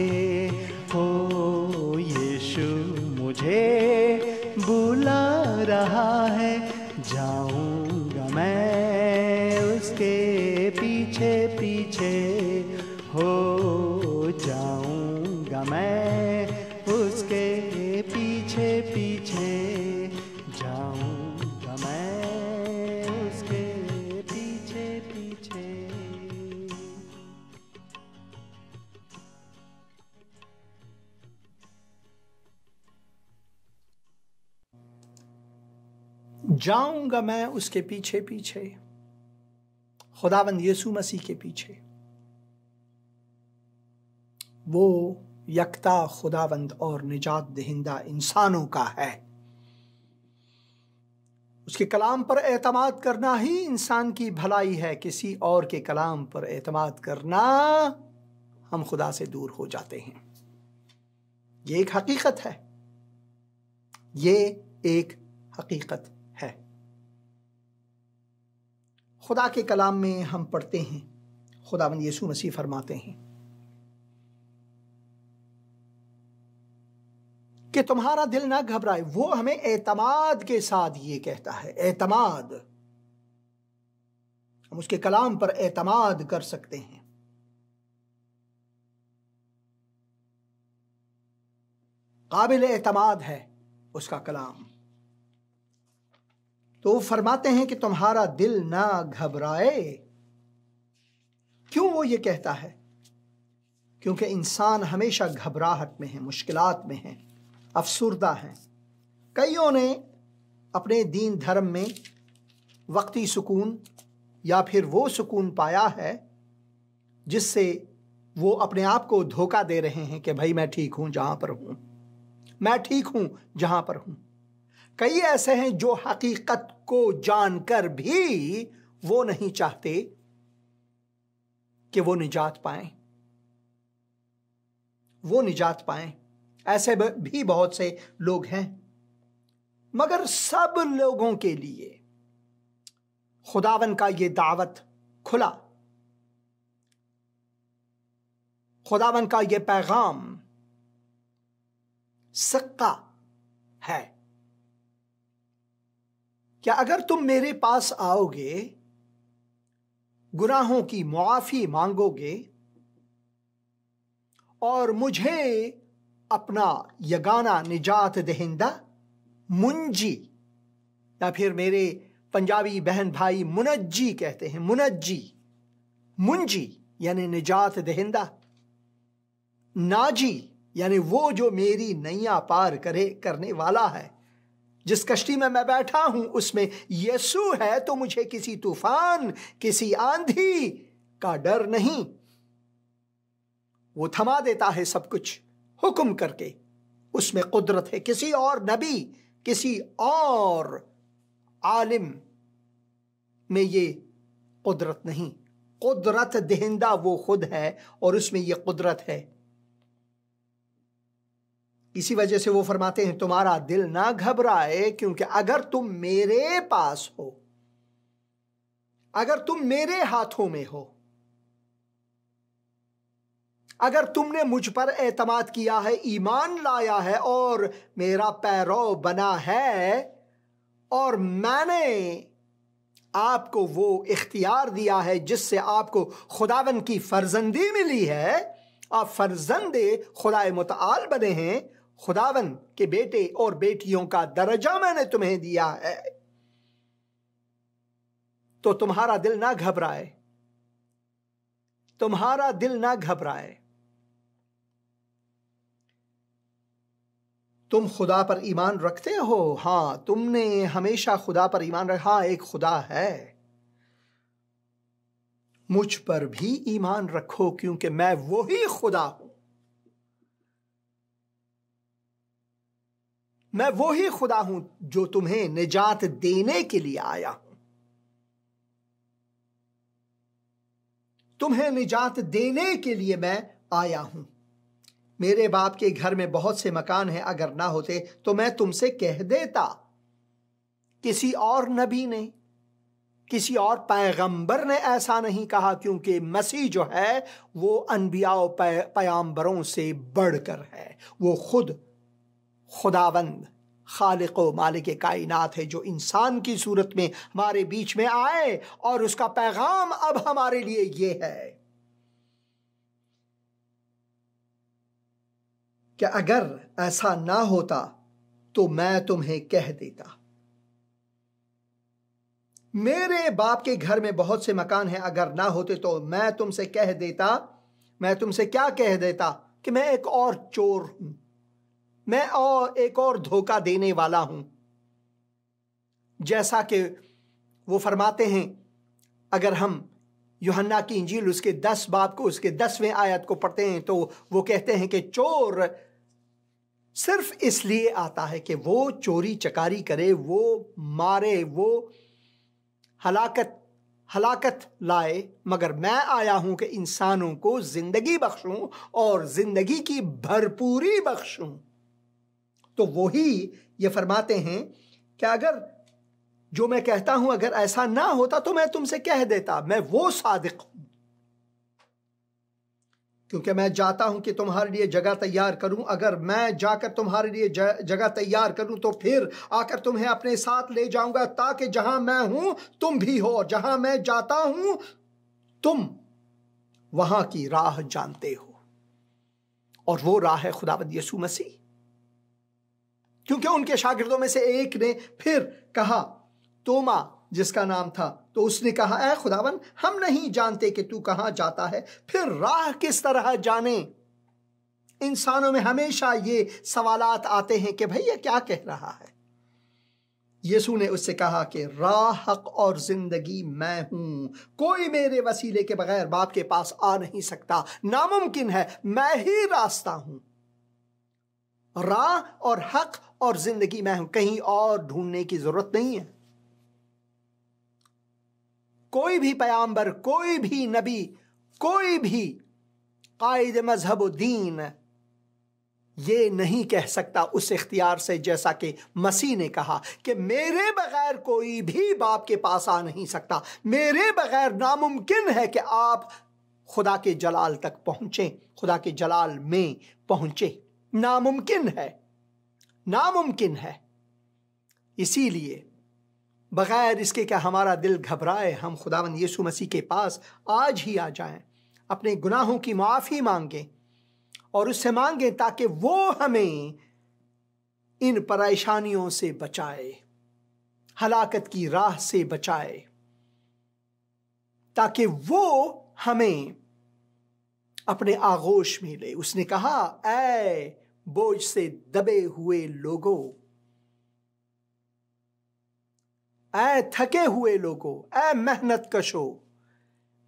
हो यीशु मुझे बुला रहा है, जाऊंगा मैं उसके पीछे पीछे, हो जाऊंगा मैं उसके पीछे पीछे, जाऊंगा मैं उसके पीछे पीछे। जाऊंगा मैं उसके पीछे पीछे, खुदावंद यीशु मसीह के पीछे। वो यकता खुदावंद और निजात दहिंदा इंसानों का है। उसके कलाम पर एतमाद करना ही इंसान की भलाई है। किसी और के कलाम पर एतमाद करना, हम खुदा से दूर हो जाते हैं। ये एक हकीकत है, ये एक हकीकत है। खुदा के कलाम में हम पढ़ते हैं, खुदावंद यीशु मसीह फरमाते हैं कि तुम्हारा दिल ना घबराए। वो हमें एतमाद के साथ ये कहता है, एतमाद। हम उसके कलाम पर एतमाद कर सकते हैं। काबिल एतमाद है उसका कलाम। तो वो फरमाते हैं कि तुम्हारा दिल ना घबराए। क्यों वो ये कहता है? क्योंकि इंसान हमेशा घबराहट में है, मुश्किलात में है, अफसुर्दा हैं। कईयों ने अपने दीन धर्म में वक्ती सुकून या फिर वो सुकून पाया है जिससे वो अपने आप को धोखा दे रहे हैं कि भाई मैं ठीक हूं जहां पर हूं, मैं ठीक हूं जहां पर हूं। कई ऐसे हैं जो हकीकत को जानकर भी वो नहीं चाहते कि वो निजात पाएं, वो निजात पाएं। ऐसे भी बहुत से लोग हैं। मगर सब लोगों के लिए खुदावन का ये दावत खुला, खुदावन का ये पैगाम सच्चा है। क्या अगर तुम मेरे पास आओगे, गुनाहों की मुआफी मांगोगे और मुझे अपना यगाना निजात दहिंदा, मुंजी, या फिर मेरे पंजाबी बहन भाई मुनज्जी कहते हैं, मुनज्जी, मुंजी यानी निजात दहिंदा, नाजी यानी वो जो मेरी नैया पार करने वाला है। जिस कश्ती में मैं बैठा हूं उसमें यीशु है, तो मुझे किसी तूफान, किसी आंधी का डर नहीं। वो थमा देता है सब कुछ हुक्म करके, उसमें कुदरत है। किसी और नबी, किसी और आलिम में ये कुदरत नहीं। कुदरत दहिंदा वो खुद है और उसमें ये कुदरत है। इसी वजह से वो फरमाते हैं तुम्हारा दिल ना घबराए, क्योंकि अगर तुम मेरे पास हो, अगर तुम मेरे हाथों में हो, अगर तुमने मुझ पर एतमाद किया है, ईमान लाया है और मेरा पैरो बना है, और मैंने आपको वो इख्तियार दिया है जिससे आपको खुदावन की फर्जंदी मिली है, आप फर्जंदे खुदाए मुतआल बने हैं, खुदावन के बेटे और बेटियों का दर्जा मैंने तुम्हें दिया है, तो तुम्हारा दिल ना घबराए, तुम्हारा दिल ना घबराए। तुम खुदा पर ईमान रखते हो? हाँ, तुमने हमेशा खुदा पर ईमान रखा। एक खुदा है, मुझ पर भी ईमान रखो क्योंकि मैं वही खुदा हूं, मैं वही खुदा हूं जो तुम्हें निजात देने के लिए आया हूं, तुम्हें निजात देने के लिए मैं आया हूं। मेरे बाप के घर में बहुत से मकान हैं, अगर ना होते तो मैं तुमसे कह देता। किसी और नबी ने, किसी और पैगंबर ने ऐसा नहीं कहा, क्योंकि मसीह जो है वो अनबिया और पैगंबरों से बढ़कर है। वो खुद खुदावंद खालिक व मालिक कायनात है, जो इंसान की सूरत में हमारे बीच में आए, और उसका पैगाम अब हमारे लिए ये है कि अगर ऐसा ना होता तो मैं तुम्हें कह देता। मेरे बाप के घर में बहुत से मकान हैं, अगर ना होते तो मैं तुमसे कह देता। मैं तुमसे क्या कह देता? कि मैं एक और चोर हूं, मैं और एक और धोखा देने वाला हूं। जैसा कि वो फरमाते हैं, अगर हम यूहन्ना की इंजील उसके 10 बाब को, उसके 10वें आयत को पढ़ते हैं, तो वो कहते हैं कि चोर सिर्फ इसलिए आता है कि वो चोरी चकारी करे, वो मारे, वो हलाकत लाए, मगर मैं आया हूं कि इंसानों को जिंदगी बख्शूं और जिंदगी की भरपूरी बख्शूं। तो वही ये फरमाते हैं कि अगर जो मैं कहता हूं अगर ऐसा ना होता तो मैं तुमसे कह देता। मैं वो सादिक हूं, क्योंकि मैं जाता हूं कि तुम्हारे लिए जगह तैयार करूं। अगर मैं जाकर तुम्हारे लिए जगह तैयार करूं तो फिर आकर तुम्हें अपने साथ ले जाऊंगा, ताकि जहां मैं हूं तुम भी हो, जहां मैं जाता हूं तुम वहां की राह जानते हो। और वो राह है खुदावंद यीशु मसीह। क्योंकि उनके शागिर्दों में से एक ने फिर कहा, तोमा जिसका नाम था, तो उसने कहा, ऐ खुदावन, हम नहीं जानते कि तू कहां जाता है, फिर राह किस तरह जाने। इंसानों में हमेशा ये सवालात आते हैं कि भैया क्या कह रहा है। यीशु ने उससे कहा कि राह, हक और जिंदगी मैं हूं, कोई मेरे वसीले के बगैर बाप के पास आ नहीं सकता, नामुमकिन है, मैं ही रास्ता हूं। राह और हक और जिंदगी मैं हूं, कहीं और ढूंढने की जरूरत नहीं है। कोई भी पैगंबर, कोई भी नबी, कोई भी कायद मजहब व दीन ये नहीं कह सकता उस इख्तियार से, जैसा कि मसीह ने कहा कि मेरे बगैर कोई भी बाप के पास आ नहीं सकता, मेरे बगैर नामुमकिन है कि आप खुदा के जलाल तक पहुंचे, खुदा के जलाल में पहुंचे। नामुमकिन है, नामुमकिन है। इसीलिए बगैर इसके कि हमारा दिल घबराए, हम खुदावंद यीशु मसीह के पास आज ही आ जाएं, अपने गुनाहों की माफ़ी मांगें और उससे मांगें ताकि वो हमें इन परेशानियों से बचाए, हलाकत की राह से बचाए, ताकि वो हमें अपने आगोश में ले। उसने कहा, ऐ बोझ से दबे हुए लोगों, ऐ थके हुए लोगों, ऐ मेहनत कशो,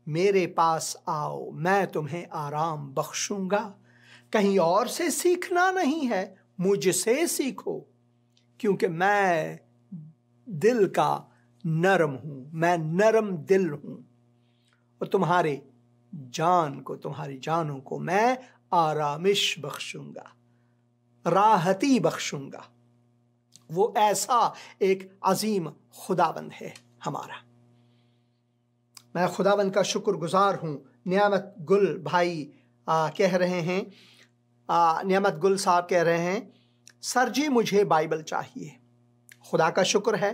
मेरे पास आओ, मैं तुम्हें आराम बख्शूंगा। कहीं और से सीखना नहीं है, मुझसे सीखो, क्योंकि मैं दिल का नरम हूं, मैं नरम दिल हूं, और तुम्हारे जान को, तुम्हारी जानों को मैं आरामिश बख्शूंगा, राहती बख्शूंगा। वो ऐसा एक अजीम खुदाबंद है हमारा। मैं खुदावंद का शुक्रगुजार हूँ। नियामत गुल भाई कह रहे हैं, नियामत गुल साहब कह रहे हैं, सर जी मुझे बाइबल चाहिए। खुदा का शुक्र है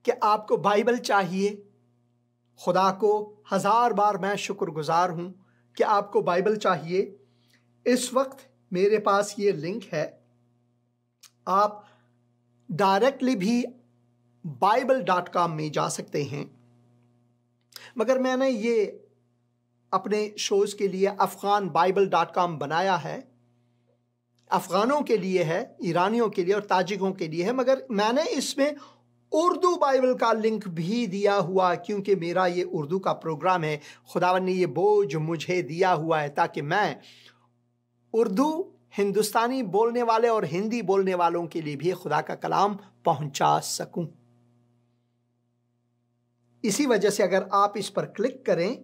कि आपको बाइबल चाहिए। खुदा को 1000 बार मैं शुक्रगुजार हूँ कि आपको बाइबल चाहिए। इस वक्त मेरे पास ये लिंक है, आप डायरेक्टली भी bible.com में जा सकते हैं, मगर मैंने ये अपने शोज़ के लिए afghanbible.com बनाया है। अफ़गानों के लिए है, ईरानियों के लिए और ताजिकों के लिए है, मगर मैंने इसमें उर्दू बाइबल का लिंक भी दिया हुआ, क्योंकि मेरा ये उर्दू का प्रोग्राम है। खुदावन ने ये बोझ मुझे दिया हुआ है ताकि मैं उर्दू, हिंदुस्तानी बोलने वाले और हिंदी बोलने वालों के लिए भी खुदा का कलाम पहुंचा सकूं। इसी वजह से अगर आप इस पर क्लिक करें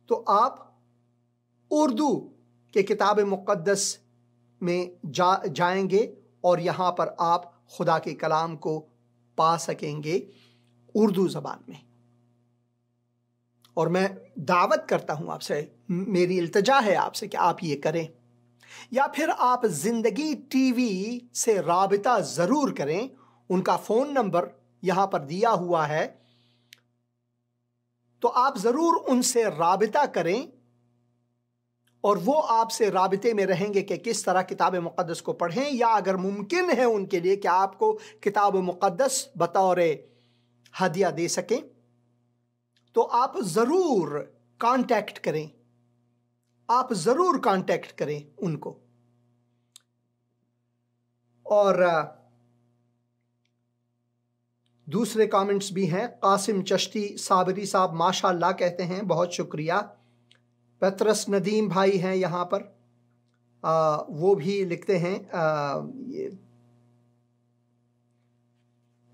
तो आप उर्दू के किताब मुक़द्दस में जाएंगे और यहाँ पर आप खुदा के कलाम को पा सकेंगे उर्दू ज़बान में। और मैं दावत करता हूँ आपसे, मेरी इल्तिजा है आपसे कि आप ये करें, या फिर आप ज़िंदगी टीवी से राबिता ज़रूर करें। उनका फ़ोन नंबर यहाँ पर दिया हुआ है, तो आप ज़रूर उनसे राबिता करें और वो आपसे राबिते में रहेंगे कि किस तरह किताब मुक़द्दस को पढ़ें, या अगर मुमकिन है उनके लिए कि आपको किताब मुक़द्दस बतौर हदिया दे सकें, तो आप ज़रूर कांटेक्ट करें, आप ज़रूर कांटेक्ट करें उनको। और दूसरे कमेंट्स भी हैं। कासिम चश्ती साबरी साहब माशाअल्लाह कहते हैं, बहुत शुक्रिया। पतरस नदीम भाई हैं यहाँ पर, वो भी लिखते हैं ये,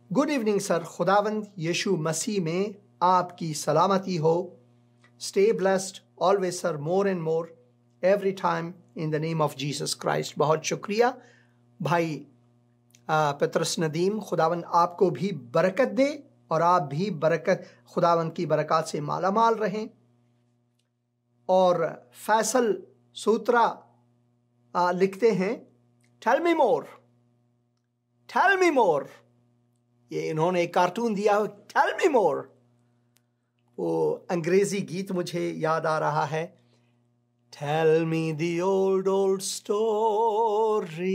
गुड इवनिंग सर, खुदावंद यीशु मसीह में आपकी सलामती हो। Stay blessed always sir, more and more every time in the name of Jesus Christ. बहुत शुक्रिया भाई पतरस नदीम, खुदावंद आपको भी बरकत दे और आप भी बरकत, खुदावंद की बरकत से माला माल रहें। और फैसल सूत्रा लिखते हैं, टेल मी मोर, टेल मी मोर। ये इन्होंने एक कार्टून दिया हो, टेल मी मोर। वो अंग्रेजी गीत मुझे याद आ रहा है, tell me the old old story,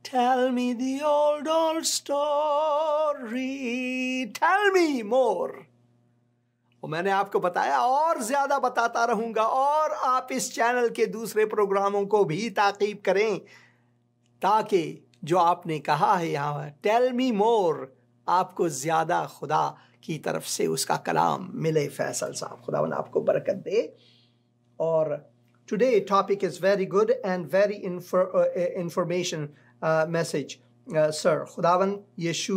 tell me the old old story, tell me more. और मैंने आपको बताया और ज़्यादा बताता रहूँगा, और आप इस चैनल के दूसरे प्रोग्रामों को भी ताकीब करें, ताकि जो आपने कहा है यहाँ टेल मी मोर, आपको ज़्यादा खुदा की तरफ से उसका कलाम मिले। फैसल साहब, खुदावन आपको बरकत दे। और today topic is very good and very information message sir. खुदावन यीशु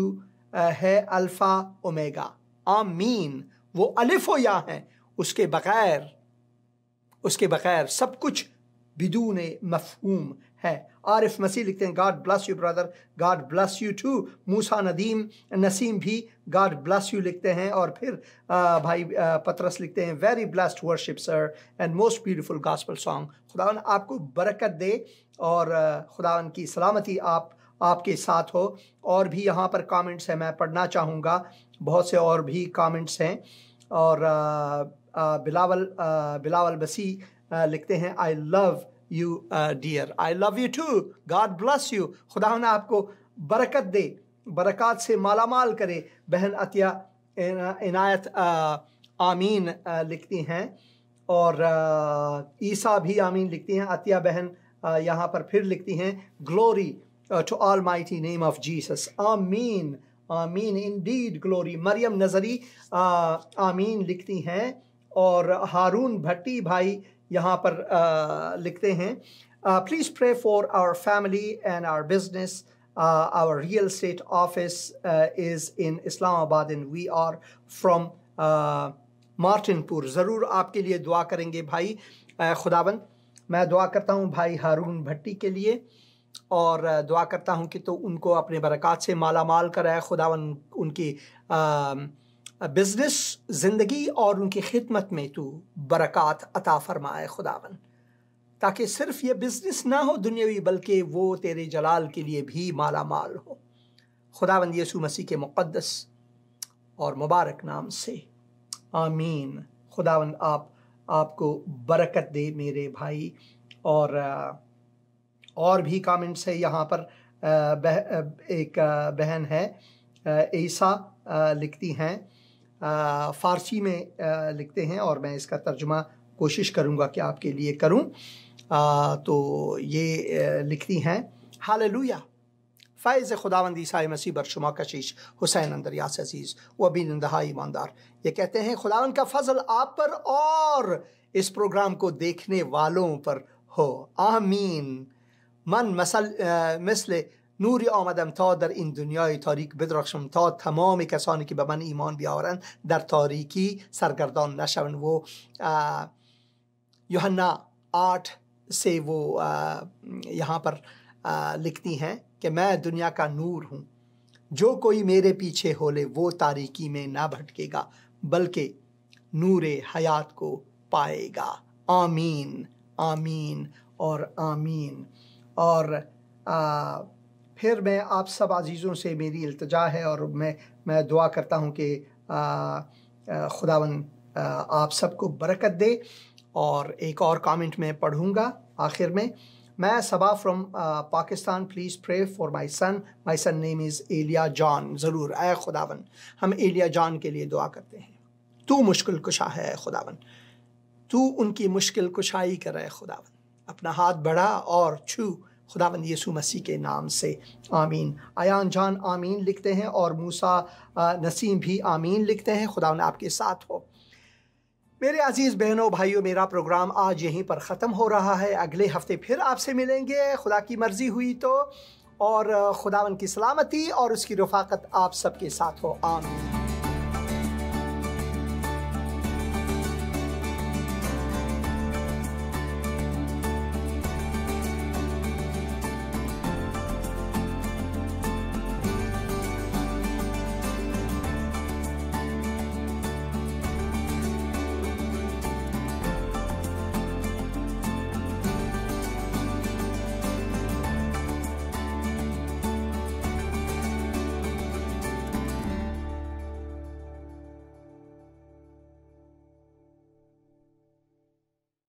है अल्फ़ा ओमेगा, आमीन। वो अलिफ व या है, उसके बगैर सब कुछ बिदून मफहूम है। आरिफ मसीह लिखते हैं, God bless you brother, God bless you too. Musa Naseem भी गॉड ब्लेस यू लिखते हैं। और फिर भाई पतरस लिखते हैं, very blessed worship sir and most beautiful gospel song. खुदावन आपको बरकत दे और खुदावन की सलामती आपके साथ हो। और भी यहाँ पर कमेंट्स हैं, मैं पढ़ना चाहूँगा, बहुत से और भी कमेंट्स हैं। और बिलावल बसी लिखते हैं, I love you dear, I love you too, God bless you. खुदा ने आपको बरकत दे, बरकत से माला माल करे। बहन अतिया इनायत आमीन लिखती हैं, और ईसा भी आमीन लिखती हैं। अतिया बहन यहाँ पर फिर लिखती हैं, glory to almighty name of Jesus, आमीन आमीन, इंडीड ग्लोरी। मरियम नजरी आमीन लिखती हैं। और हारून भट्टी भाई यहाँ पर लिखते हैं, please pray for our family and our business, our real estate office is in Islamabad and we are from Martinpur. ज़रूर आपके लिए दुआ करेंगे भाई। खुदाबंद, मैं दुआ करता हूँ भाई हारून भट्टी के लिए, और दुआ करता हूँ कि तो उनको अपने बरक़ात से माला माल कराए। खुदावन उनकी बिजनेस ज़िंदगी और उनकी खिदमत में तू बरक़ात अता फरमाए खुदावन, ताकि सिर्फ ये बिजनेस ना हो दुनियावी बल्कि वो तेरे जलाल के लिए भी माला माल हो। खुदावंद यीशु मसीह के मुक़द्दस और मुबारक नाम से आमीन। खुदावंद आपको बरकत दे मेरे भाई। और भी कमेंट्स है यहाँ पर। एक बहन है ईसा लिखती हैं, फ़ारसी में लिखते हैं और मैं इसका तर्जुमा कोशिश करूँगा कि आपके लिए करूँ। तो ये लिखती हैं, हालेलुया, फ़ैज़ खुदावंद ईसा मसीह बरशुमा कशीश हुसैन अंदरियास अजीज़ व बिन इंतहाई ईमानदार। ये कहते हैं खुदावंद का फ़ज़ल आप पर और इस प्रोग्राम को देखने वालों पर हो, आमीन। من مثل نوری آمدم تا در این دنیای تاریک بدرخشم تا تمام کسانی که به من ایمان بیاورند در تاریکی سرگردان نشوند. وہ یوحنا 8 سے وہ یہاں پر لکھتی ہیں کہ میں دنیا کا نور ہوں، جو کوئی میرے پیچھے ہو لے وہ تاریکی میں نہ بھٹکے گا بلکہ نور حیات کو پائے گا، آمین آمین اور آمین۔ اور پھر میں آپ سب عزیزوں سے میری التجا ہے اور میں دعا کرتا ہوں کہ خداوند آپ سب کو برکت دے۔ اور ایک اور کامنٹ میں پڑھوں گا آخر میں Saba from Pakistan, please pray for my son name is Eliya Jan. ضرور اے خداوند، ہم ایلیا جان کے لیے دعا کرتے ہیں۔ تو مشکل کشا ہے خداوند، تو ان کی مشکل کشائی کرے خداوند، اپنا ہاتھ بڑھا اور چھو خداوند یسوع مسیح کے نام سے، آمین۔ ایان جان آمین لکھتے ہیں اور موسیٰ نسیم بھی آمین لکھتے ہیں۔ خداوند آپ کے ساتھ ہو۔ میرے عزیز بہنوں بھائیوں، میرا پروگرام آج یہیں پر ختم ہو رہا ہے۔ اگلے ہفتے پھر آپ سے ملیں گے خدا کی مرضی ہوئی تو، اور خداوند کی سلامتی اور اس کی رفاقت آپ سب کے ساتھ ہو، آمین۔